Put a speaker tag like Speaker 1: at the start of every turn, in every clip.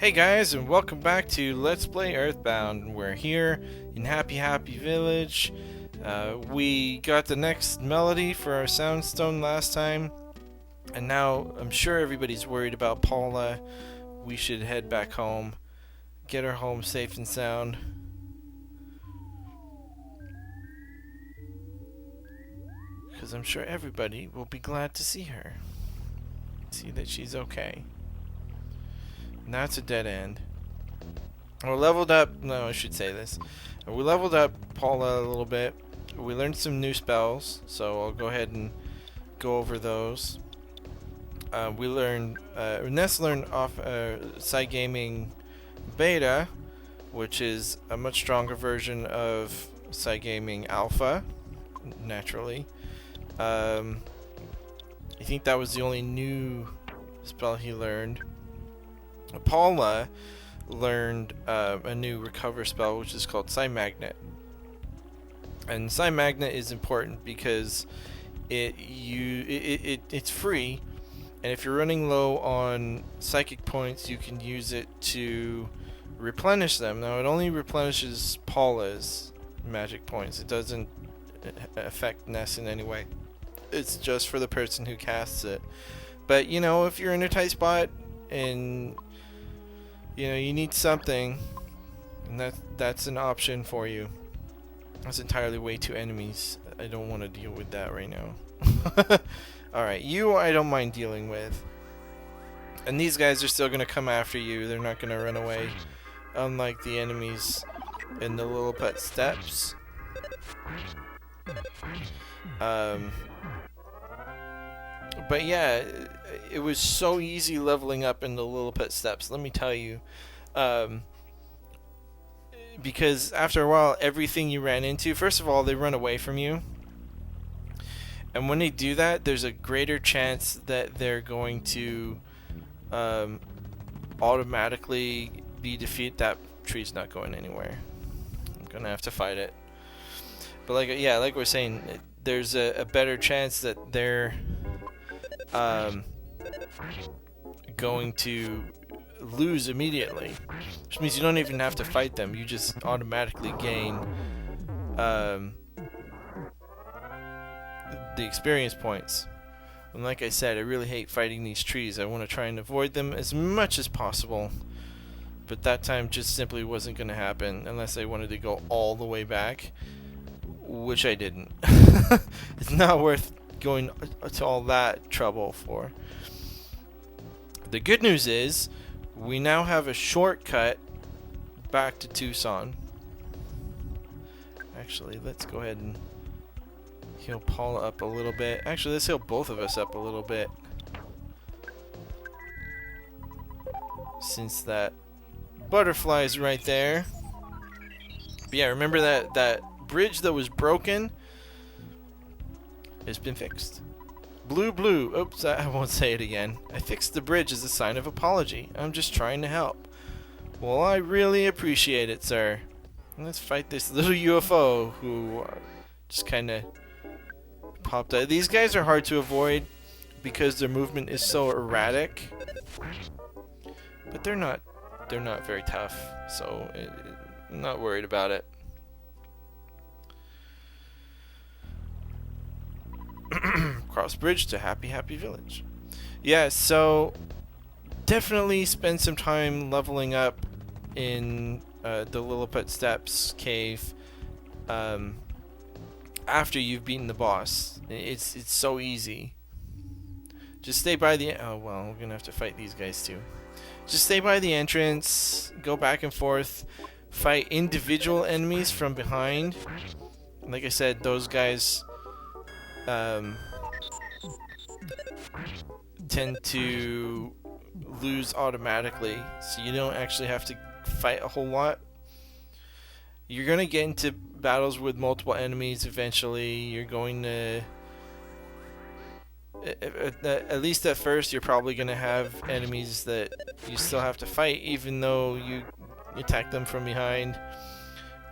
Speaker 1: Hey guys, and welcome back to Let's Play Earthbound. We're here in Happy Village. We got the next melody for our soundstone last time, and now I'm sure everybody's worried about Paula. We should head back home, get her home safe and sound. Because I'm sure everybody will be glad to see her. See that she's okay. Now it's a dead end. We leveled up. No, I should say this. We leveled up Paula a little bit. We learned some new spells, so I'll go ahead and go over those. We learned. Ness learned off Side Gaming Beta, which is a much stronger version of Side Gaming Alpha. Naturally, I think that was the only new spell he learned. Paula learned a new recover spell, which is called Side Magnet. And Side Magnet is important because it's free, and if you're running low on psychic points, you can use it to replenish them. Now, it only replenishes Paula's magic points. It doesn't affect Ness in any way. It's just for the person who casts it. But, you know, if you're in a tight spot and you need something, and that's an option for you. That's entirely way too enemies. I don't want to deal with that right now. Alright, you I don't mind dealing with. And these guys are still going to come after you. They're not going to run away. Unlike the enemies in the Little Pet Steps. But yeah, it was so easy leveling up in the Little Pet Steps, let me tell you. Because after a while, everything you ran into, first of all, they run away from you. And when they do that, there's a greater chance that they're going to automatically be defeated. That tree's not going anywhere. I'm going to have to fight it. But like we're saying, there's a better chance that they're going to lose immediately, which means you don't even have to fight them. You just automatically gain the experience points. And like I said, I really hate fighting these trees. I want to try and avoid them as much as possible, but that time just simply wasn't going to happen unless I wanted to go all the way back, which I didn't. It's not worth going to all that trouble for. The good news is we now have a shortcut back to Twoson. Actually, let's go ahead and heal Paula up a little bit. Actually, let's heal both of us up a little bit, since that butterfly is right there. But yeah, remember that bridge that was broken? It's been fixed. Blue. Oops, I won't say it again. I fixed the bridge as a sign of apology. I'm just trying to help. Well, I really appreciate it, sir. Let's fight this little UFO who just kind of popped out. These guys are hard to avoid because their movement is so erratic. But they're not very tough, so I'm not worried about it. Cross bridge to Happy Village. Yeah, so definitely spend some time leveling up in the Lilliput Steps cave after you've beaten the boss. It's so easy. Just stay by the... Oh, well, we're gonna have to fight these guys too. Just stay by the entrance, go back and forth, fight individual enemies from behind. Like I said, those guys tend to lose automatically, so you don't actually have to fight a whole lot. You're going to get into battles with multiple enemies eventually. You're going to... At least at first, you're probably going to have enemies that you still have to fight, even though you attack them from behind.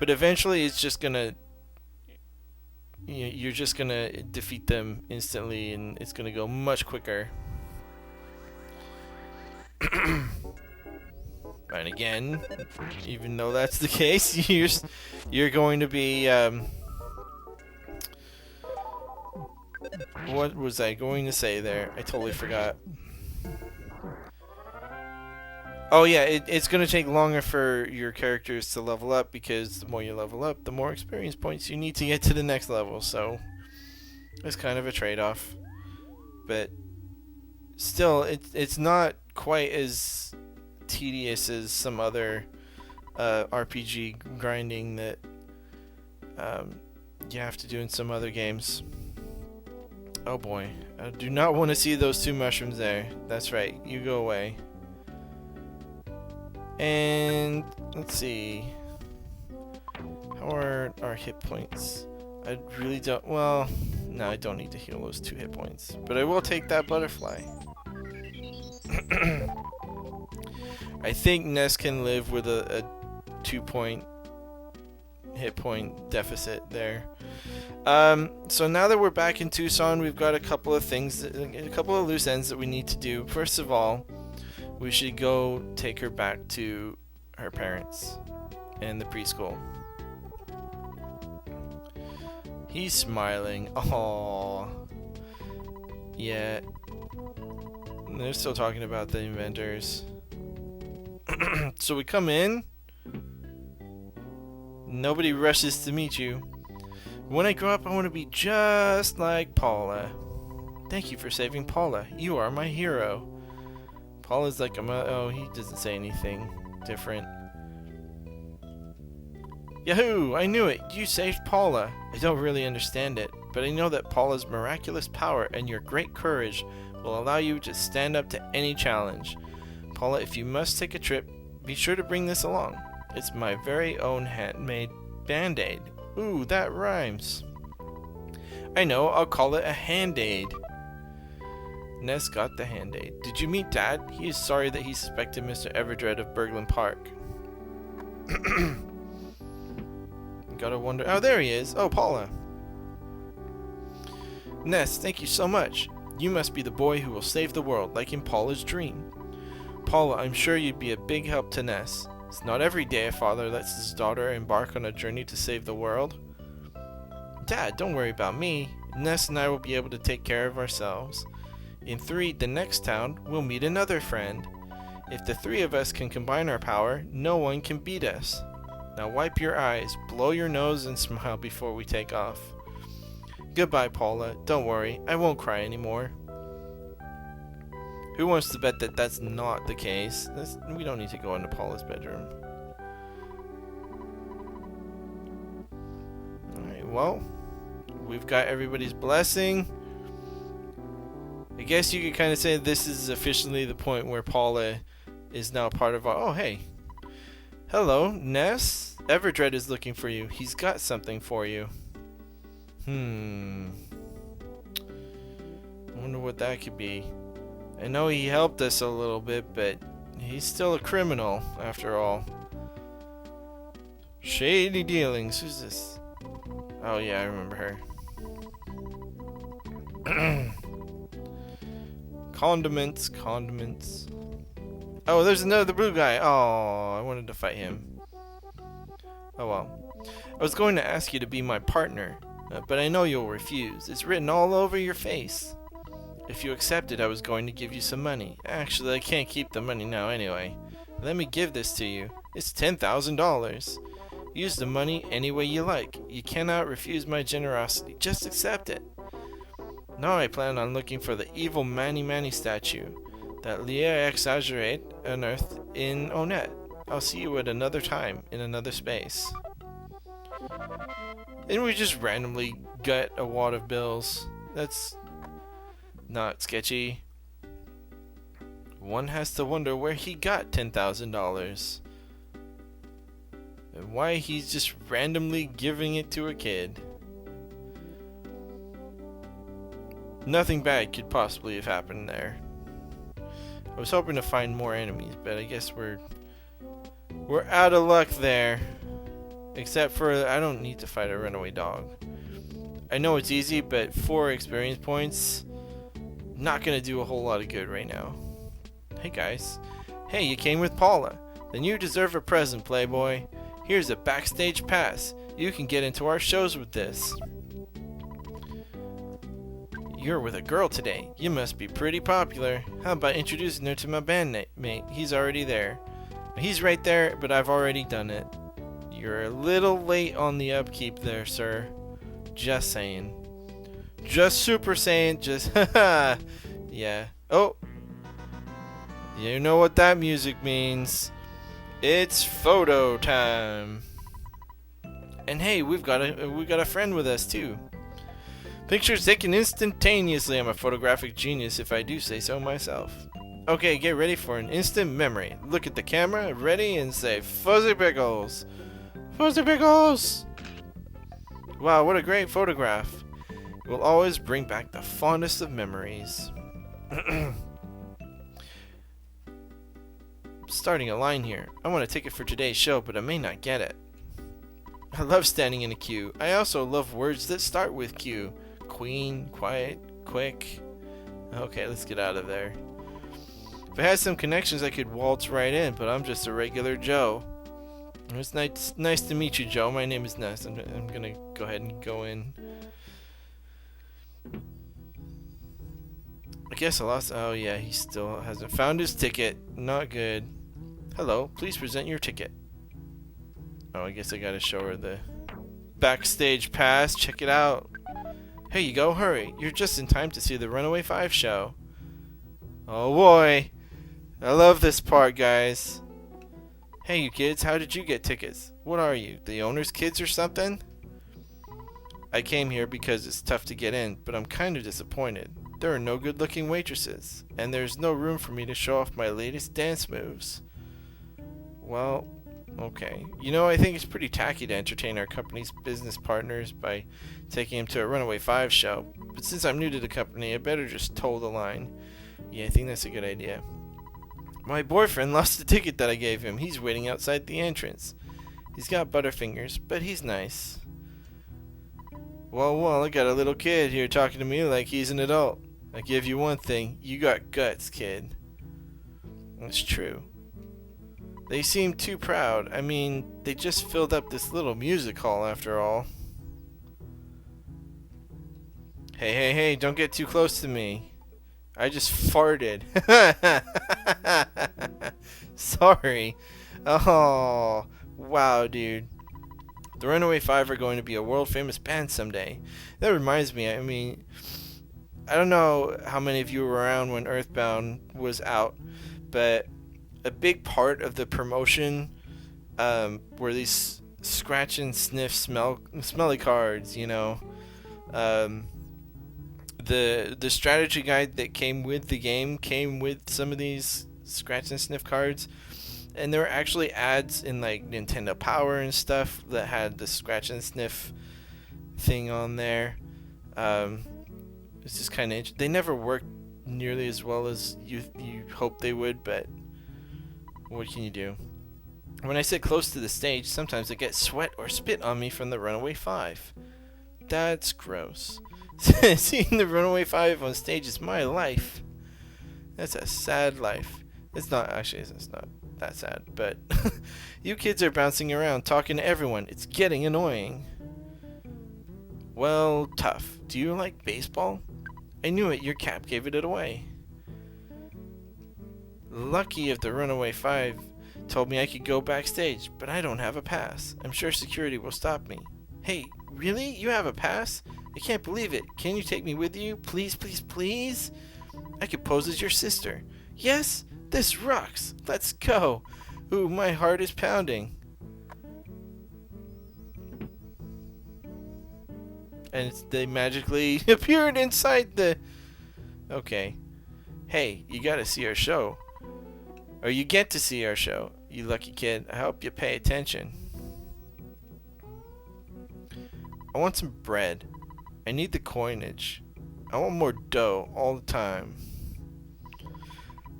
Speaker 1: But eventually, it's just going to... You're just going to defeat them instantly, and it's going to go much quicker. And again, even though that's the case, you're going to be what was I going to say there? I totally forgot. Oh yeah, it's going to take longer for your characters to level up because the more you level up, the more experience points you need to get to the next level. So it's kind of a trade-off, but still, it's not quite as tedious as some other RPG grinding that you have to do in some other games. Oh boy, I do not want to see those 2 mushrooms there. That's right, you go away. And let's see, how are our hit points? I really don't. Well, no, I don't need to heal those 2 hit points, but I will take that butterfly. I think Ness can live with a 2-point hit point deficit there. So now that we're back in Twoson, we've got a couple of things, a couple of loose ends that we need to do. First of all, we should go take her back to her parents and the preschool. He's smiling. Aww. Yeah. They're still talking about the inventors. So we come in. Nobody rushes to meet you. When I grow up, I want to be just like Paula. Thank you for saving Paula. You are my hero. Paula's like, oh, he doesn't say anything different. Yahoo! I knew it. You saved Paula. I don't really understand it, but I know that Paula's miraculous power and your great courage will allow you to stand up to any challenge. Paula, if you must take a trip, be sure to bring this along. It's my very own handmade band-aid. Ooh, that rhymes. I know, I'll call it a hand-aid. Ness got the hand-aid. Did you meet Dad? He is sorry that he suspected Mr. Everdred of Berglund Park. Gotta wonder. Oh, there he is. Oh, Paula. Ness, thank you so much. You must be the boy who will save the world, like in Paula's dream. Paula, I'm sure you'd be a big help to Ness. It's not every day a father lets his daughter embark on a journey to save the world. Dad, don't worry about me. Ness and I will be able to take care of ourselves. In the next town, we'll meet another friend. If the 3 of us can combine our power, no one can beat us. Now wipe your eyes, blow your nose, and smile before we take off. Goodbye, Paula. Don't worry, I won't cry anymore. Who wants to bet that that's not the case? We don't need to go into Paula's bedroom. Alright, well, we've got everybody's blessing. I guess you could kind of say this is officially the point where Paula is now part of our... Oh, hey. Hello, Ness. Everdred is looking for you. He's got something for you. I wonder what that could be. I know he helped us a little bit, but he's still a criminal, after all. Shady dealings. Who's this? Oh, yeah, I remember her. Condiments. Oh, there's another blue guy. Oh, I wanted to fight him. Oh, well. I was going to ask you to be my partner, but I know you'll refuse. It's written all over your face. If you accepted, I was going to give you some money. Actually, I can't keep the money now anyway. Let me give this to you. It's $10,000. Use the money any way you like. You cannot refuse my generosity. Just accept it. Now I plan on looking for the evil Manny statue that Lia exaggerate unearthed in Onet. I'll see you at another time, in another space. And we just randomly gut a wad of bills. That's not sketchy. One has to wonder where he got $10,000. And why he's just randomly giving it to a kid. Nothing bad could possibly have happened there. I was hoping to find more enemies, but I guess we're out of luck there. Except for I don't need to fight a runaway dog. I know it's easy, but 4 experience points, not gonna do a whole lot of good right now. Hey guys. Hey, you came with Paula. Then you deserve a present, Playboy. Here's a backstage pass. You can get into our shows with this. You're with a girl today. You must be pretty popular. How about introducing her to my bandmate? He's already there. He's right there, but I've already done it. You're a little late on the upkeep there, sir. Just saying. Just super saying. Just haha. Yeah. Oh. You know what that music means. It's photo time. And hey, we've got a friend with us too. Pictures taken instantaneously. I'm a photographic genius if I do say so myself. Okay, get ready for an instant memory. Look at the camera, ready, and say Fuzzy Pickles. Fuzzy Pickles! Wow, what a great photograph. It will always bring back the fondest of memories. Starting a line here. I want a ticket for today's show, but I may not get it. I love standing in a queue. I also love words that start with Q. Queen, quiet, quick. Okay, let's get out of there. If I had some connections, I could waltz right in, but I'm just a regular Joe. It's nice to meet you, Joe. My name is Ness. I'm gonna go ahead and go in. I guess I lost. Oh yeah, he still hasn't found his ticket. Not good. Hello, please present your ticket. Oh, I guess I gotta show her the backstage pass. Check it out. Here you go, hurry. You're just in time to see the Runaway 5 show. Oh boy. I love this part, guys. Hey, you kids, how did you get tickets? What are you, the owner's kids or something? I came here because it's tough to get in, but I'm kind of disappointed. There are no good-looking waitresses, and there's no room for me to show off my latest dance moves. Well, okay. You know, I think it's pretty tacky to entertain our company's business partners by taking them to a Runaway 5 show. But since I'm new to the company, I better just toe the line. Yeah, I think that's a good idea. My boyfriend lost the ticket that I gave him. He's waiting outside the entrance. He's got butterfingers, but he's nice. Well, I got a little kid here talking to me like he's an adult. I give you one thing. You got guts, kid. That's true. They seem too proud. I mean, they just filled up this little music hall after all. Hey, don't get too close to me. I just farted. Sorry. Oh, wow, dude. The Runaway 5 are going to be a world-famous band someday. That reminds me, I mean, I don't know how many of you were around when Earthbound was out, but a big part of the promotion were these scratch and sniff smelly cards, you know. The strategy guide that came with the game came with some of these scratch and sniff cards, and there were actually ads in like Nintendo Power and stuff that had the scratch and sniff thing on there. It's just kind of they never worked nearly as well as you hope they would, but what can you do? When I sit close to the stage, sometimes I get sweat or spit on me from the Runaway 5. That's gross. Seeing the Runaway 5 on stage is my life. That's a sad life. It's not that sad, but you kids are bouncing around talking to everyone. It's getting annoying. Well, tough. Do you like baseball? I knew it. Your cap gave it away. Lucky if the Runaway 5 told me I could go backstage, but I don't have a pass. I'm sure security will stop me. Hey, really? You have a pass? I can't believe it. Can you take me with you? Please, please, please? I could pose as your sister. Yes? This rocks. Let's go. Ooh, my heart is pounding. And they magically appeared inside the... Okay. Hey, you gotta see our show. Or you get to see our show. You lucky kid. I hope you pay attention. I want some bread. I need the coinage. I want more dough all the time.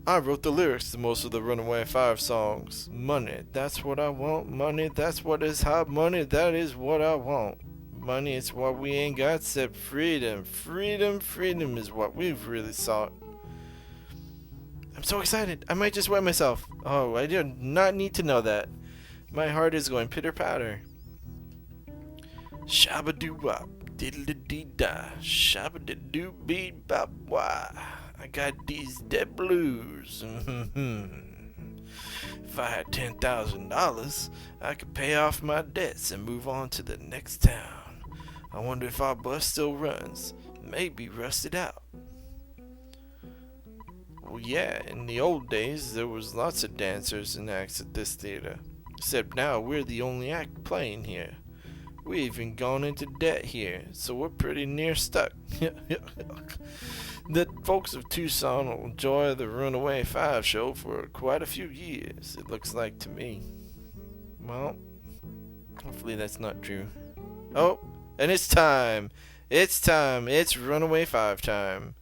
Speaker 1: I wrote the lyrics to most of the Runaway 5 songs. Money, that's what I want. Money, that's what is hot. Money, that is what I want. Money is what we ain't got except freedom. Freedom is what we've really sought. I'm so excited. I might just wet myself. Oh, I do not need to know that. My heart is going pitter-patter. Shabba-doo-wop, diddle-dee-da, shabba-doo-bee-bop-wah. I got these dead blues. If I had $10,000, I could pay off my debts and move on to the next town. I wonder if our bus still runs. Maybe rusted out. Well, yeah, in the old days, there was lots of dancers and acts at this theater. Except now, we're the only act playing here. We even gone into debt here, so we're pretty near stuck. The folks of Twoson will enjoy the Runaway 5 show for quite a few years, it looks like to me. Well, hopefully that's not true. Oh, and it's time! It's time! It's Runaway 5 time!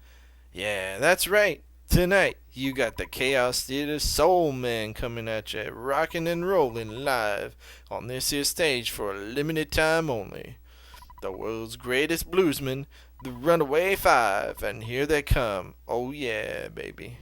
Speaker 1: Yeah, that's right! Tonight, you got the Chaos Theater Soul Man coming at you, rocking and rolling live on this here stage for a limited time only. The world's greatest bluesmen, the Runaway 5, and here they come. Oh yeah, baby.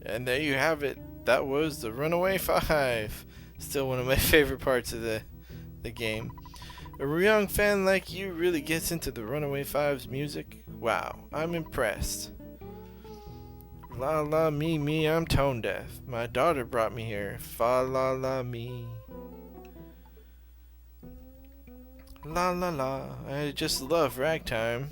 Speaker 1: And there you have it. That was the Runaway 5. Still one of my favorite parts of the game. A young fan like you really gets into the Runaway 5's music? Wow, I'm impressed. La la me, I'm tone deaf. My daughter brought me here. Fa la la me. La la la, I just love ragtime.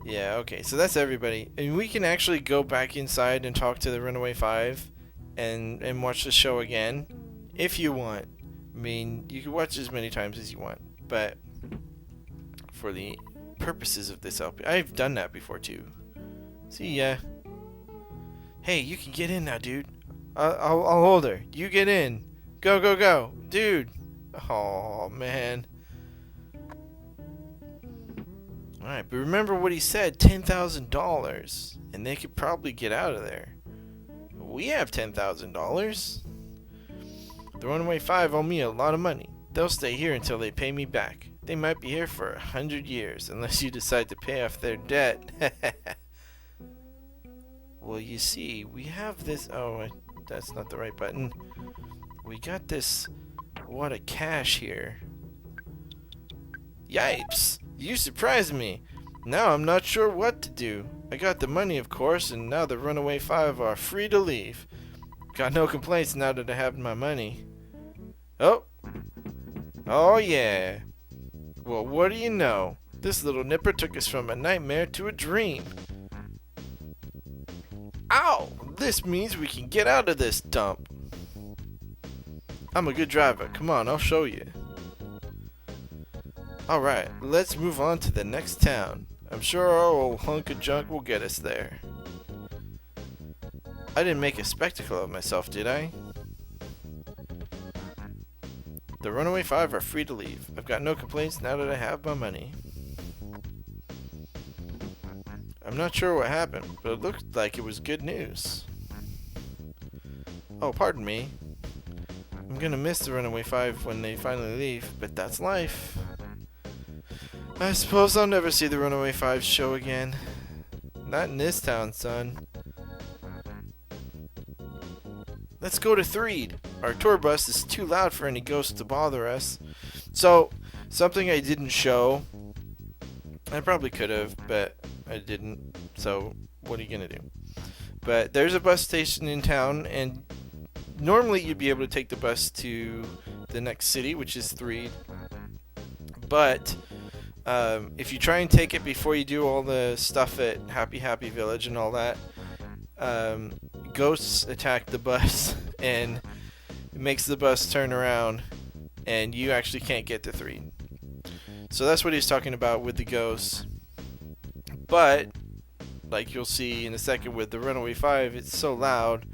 Speaker 1: Yeah, okay, so that's everybody. And we can actually go back inside and talk to the Runaway 5 and watch the show again if you want. I mean, you can watch as many times as you want, but for the purposes of this LP, I've done that before too. See ya. Hey, you can get in now, dude. I'll hold her. You get in. Go, go, go. Dude. Oh, man. Alright, but remember what he said, $10,000. And they could probably get out of there. We have $10,000. The Runaway 5 owe me a lot of money. They'll stay here until they pay me back. They might be here for 100 years, unless you decide to pay off their debt. Well, you see, we have this... Oh, that's not the right button. We got this wad of cash here. Yipes! You surprised me. Now I'm not sure what to do. I got the money, of course, and now the Runaway 5 are free to leave. Got no complaints now that I have my money. Oh! Oh yeah! Well, what do you know? This little nipper took us from a nightmare to a dream. Ow! This means we can get out of this dump. I'm a good driver. Come on, I'll show you. Alright, let's move on to the next town. I'm sure our old hunk of junk will get us there. I didn't make a spectacle of myself, did I? The Runaway 5 are free to leave. I've got no complaints now that I have my money. I'm not sure what happened, but it looked like it was good news. Oh, pardon me. I'm gonna miss the Runaway 5 when they finally leave, but that's life. I suppose I'll never see the Runaway 5 show again. Not in this town, son. Let's go to Threed. Our tour bus is too loud for any ghosts to bother us. So, something I didn't show. I probably could have, but I didn't. So, what are you going to do? But there's a bus station in town, and normally you'd be able to take the bus to the next city, which is Threed. But if you try and take it before you do all the stuff at Happy Happy Village and all that, ghosts attack the bus and it makes the bus turn around and you actually can't get to Threed. So that's what he's talking about with the ghosts. But like you'll see in a second with the Runaway 5, it's so loud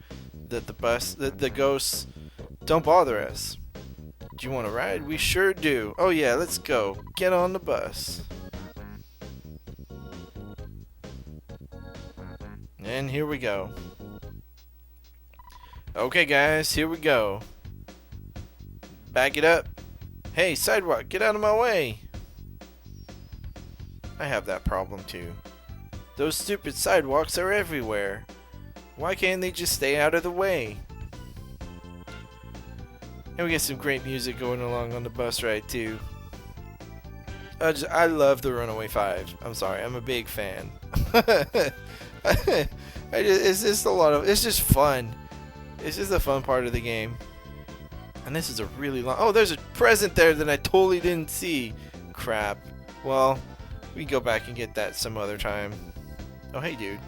Speaker 1: that the ghosts don't bother us. Do you want to ride? We sure do. Oh yeah, let's go. Get on the bus. And here we go. Okay guys, here we go. Back it up. Hey, sidewalk, get out of my way. I have that problem too. Those stupid sidewalks are everywhere. Why can't they just stay out of the way? And we get some great music going along on the bus ride too. I love the Runaway 5. I'm sorry, I'm a big fan. It's just a lot of. It's just fun. It's just a fun part of the game. And this is a really long. Oh, there's a present there that I totally didn't see. Crap. Well, we can go back and get that some other time. Oh, hey, dude.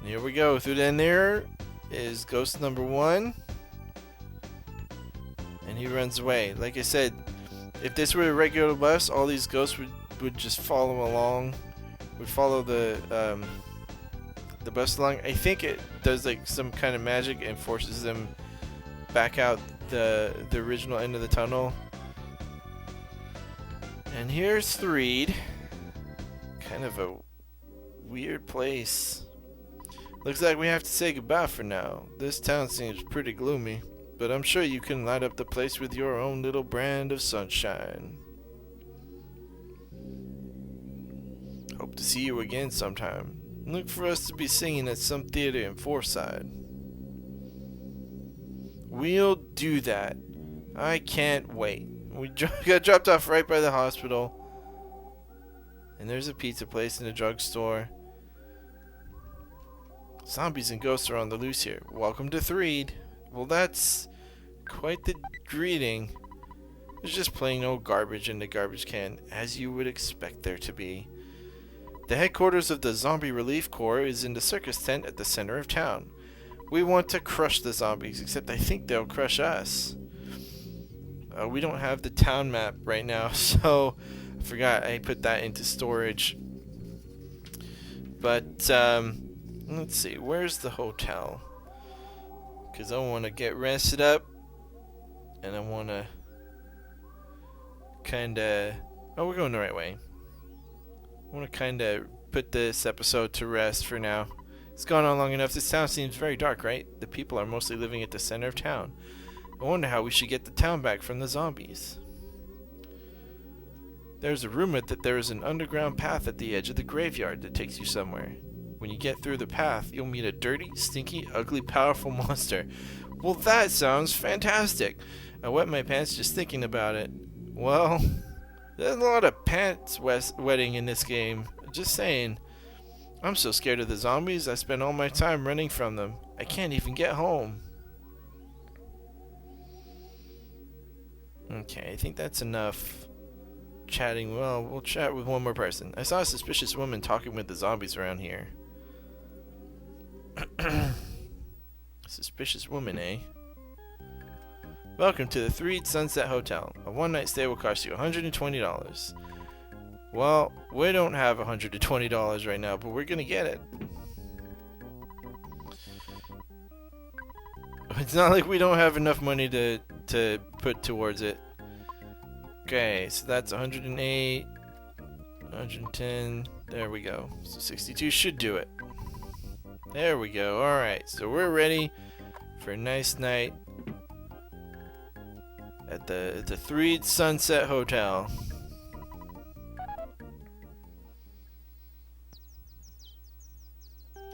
Speaker 1: Here we go. Through then there is ghost number 1. And he runs away. Like I said, if this were a regular bus, all these ghosts would just follow along. Would follow the bus along. I think it does like some kind of magic and forces them back out the original end of the tunnel. And here's Threed. Kind of a weird place. Looks like we have to say goodbye for now. This town seems pretty gloomy, but I'm sure you can light up the place with your own little brand of sunshine. Hope to see you again sometime. Look for us to be singing at some theater in Forsyth. We'll do that. I can't wait. We got dropped off right by the hospital. And there's a pizza place and a drugstore. Zombies and ghosts are on the loose here. Welcome to Threed. Well, that's quite the greeting. There's just plain old garbage in the garbage can, as you would expect there to be. The headquarters of the Zombie Relief Corps is in the circus tent at the center of town. We want to crush the zombies, except I think they'll crush us. We don't have the town map right now, so I forgot I put that into storage. But, let's see, where's the hotel? Because I want to get rested up, and I want to kind of... Oh, we're going the right way. I want to kind of put this episode to rest for now. It's gone on long enough. This town seems very dark, right? The people are mostly living at the center of town. I wonder how we should get the town back from the zombies. There's a rumor that there is an underground path at the edge of the graveyard that takes you somewhere. When you get through the path, you'll meet a dirty, stinky, ugly, powerful monster. Well, that sounds fantastic. I wet my pants just thinking about it. Well, there's a lot of pants wetting in this game. Just saying. I'm so scared of the zombies, I spend all my time running from them. I can't even get home. Okay, I think that's enough chatting. Well, we'll chat with one more person. I saw a suspicious woman talking with the zombies around here. Suspicious woman, eh? Welcome to the Threed Sunset Hotel. A one-night stay will cost you $120. Well, we don't have $120 right now, but we're gonna get it. It's not like we don't have enough money to put towards it. Okay, so that's 108, 110. There we go. So 62 should do it. There we go. All right, so we're ready for a nice night at the Threed Sunset Hotel.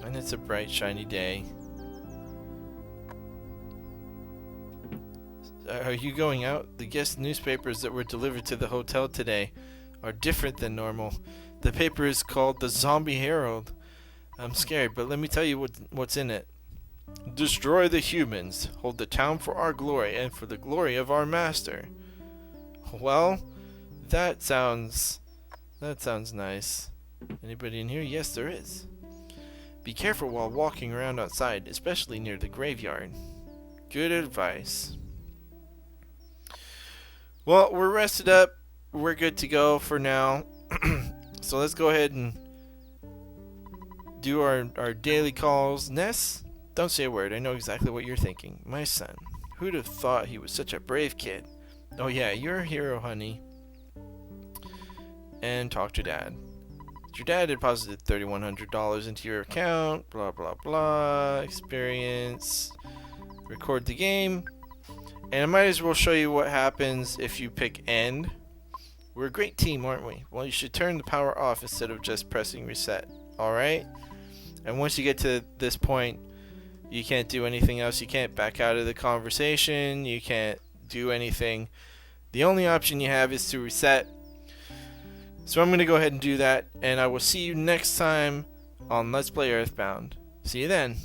Speaker 1: And it's a bright, shiny day. Are you going out? The guest newspapers that were delivered to the hotel today are different than normal. The paper is called the Zombie Herald. I'm scared, but let me tell you what's in it. Destroy the humans, hold the town for our glory and for the glory of our master. Well, that sounds nice. Anybody in here? Yes, there is. Be careful while walking around outside, especially near the graveyard. Good advice. Well, we're rested up. We're good to go for now. So let's go ahead and do our daily calls. Ness, don't say a word. I know exactly what you're thinking. My son. Who'd have thought he was such a brave kid? Oh yeah, you're a hero, honey. And talk to Dad. Your dad deposited $3,100 into your account. Blah, blah, blah. Experience. Record the game. And I might as well show you what happens if you pick end. We're a great team, aren't we? Well, you should turn the power off instead of just pressing reset. Alright? And once you get to this point, you can't do anything else. You can't back out of the conversation. You can't do anything. The only option you have is to reset. So I'm going to go ahead and do that. And I will see you next time on Let's Play Earthbound. See you then.